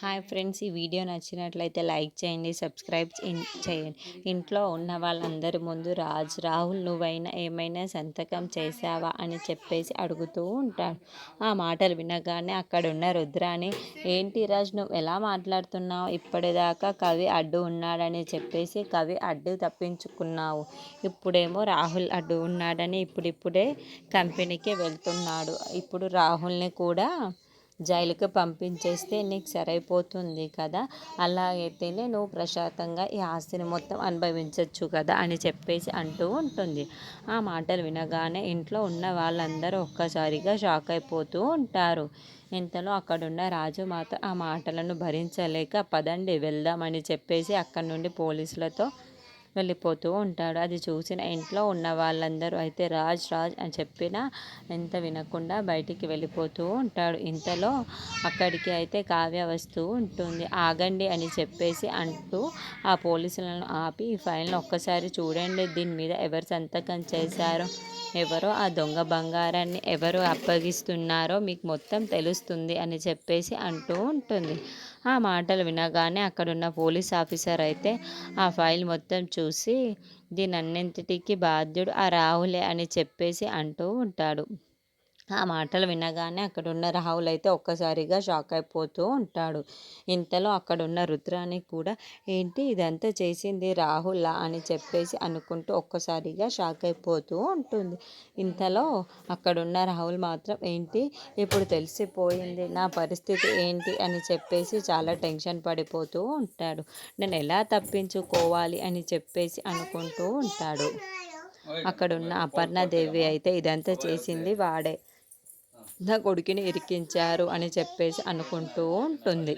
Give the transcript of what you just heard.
Hi friends, ఈ video నచ్చినట్లయితే like చేయండి, సబ్స్క్రైబ్ చేయండి. ఇంట్లో ఉన్న వాళ్ళందరి ముందు రాహుల్ నువ్వైనా ఏమైనా సంతకం చేశావా అని చెప్పేసి అడుగుతూ ఉంటాడు. ఆ మాటలు వినగానే అక్కడున్న రుద్రాని, ఏంటి రాజ్ నువ్వు ఎలా మాట్లాడుతున్నావు? ఇప్పటిదాకా కవి అడ్డు ఉన్నాడని చెప్పేసి కవి అడ్డు తప్పించుకున్నావు. ఇప్పుడేమో రాహుల్ అడ్డు ఉన్నాడని ఇప్పుడిప్పుడే కంపెనీకి వెళ్తున్నాడు. ఇప్పుడు రాహుల్ని కూడా జైలుకి పంపించేస్తే నీకు సరైపోతుంది కదా. అలాగైతేనే నువ్వు ప్రశాంతంగా ఈ ఆస్తిని మొత్తం అనుభవించవచ్చు కదా అని చెప్పేసి అంటూ ఉంటుంది. ఆ మాటలు వినగానే ఇంట్లో ఉన్న వాళ్ళందరూ ఒక్కసారిగా షాక్ అయిపోతూ ఉంటారు. ఇంతలో అక్కడున్న రాజు మాత్రం ఆ మాటలను భరించలేక పదండి వెళ్దామని చెప్పేసి అక్కడి నుండి పోలీసులతో వెళ్ళిపోతూ ఉంటాడు. అది చూసిన ఇంట్లో ఉన్న వాళ్ళందరూ అయితే రాజ్ అని చెప్పినా ఎంత వినకుండా బయటికి వెళ్ళిపోతూ ఉంటాడు. ఇంతలో అక్కడికి అయితే కావ్య వస్తూ ఉంటుంది. ఆగండి అని చెప్పేసి అంటూ ఆ పోలీసులను ఆపి, ఈ ఫైల్ని ఒక్కసారి చూడండి, దీని మీద ఎవరు సంతకం చేశారో, ఎవరో ఆ దొంగ బంగారాన్ని ఎవరు అప్పగిస్తున్నారో మీకు మొత్తం తెలుస్తుంది అని చెప్పేసి అంటూ ఉంటుంది. ఆ మాటలు వినగానే అక్కడున్న పోలీస్ ఆఫీసర్ అయితే ఆ ఫైల్ మొత్తం చూసి, దీనన్నింటికి బాధ్యుడు ఆ రాహులే అని చెప్పేసి అంటూ ఉంటాడు. ఆ మాటలు వినగానే అక్కడున్న రాహుల్ అయితే ఒక్కసారిగా షాక్ అయిపోతూ ఉంటాడు. ఇంతలో అక్కడున్న రుద్రాని కూడా, ఏంటి ఇదంతా చేసింది రాహుల్లా అని చెప్పేసి అనుకుంటూ ఒక్కసారిగా షాక్ అయిపోతూ ఉంటుంది. ఇంతలో అక్కడున్న రాహుల్ మాత్రం, ఏంటి ఇప్పుడు తెలిసిపోయింది, నా పరిస్థితి ఏంటి అని చెప్పేసి చాలా టెన్షన్ పడిపోతూ ఉంటాడు. నేను ఎలా తప్పించుకోవాలి అని చెప్పేసి అనుకుంటూ ఉంటాడు. అక్కడున్న అపర్ణాదేవి అయితే ఇదంతా చేసింది వాడే, నా కొడుకుని ఇరికించారు అని చెప్పేసి అనుకుంటూ ఉంటుంది.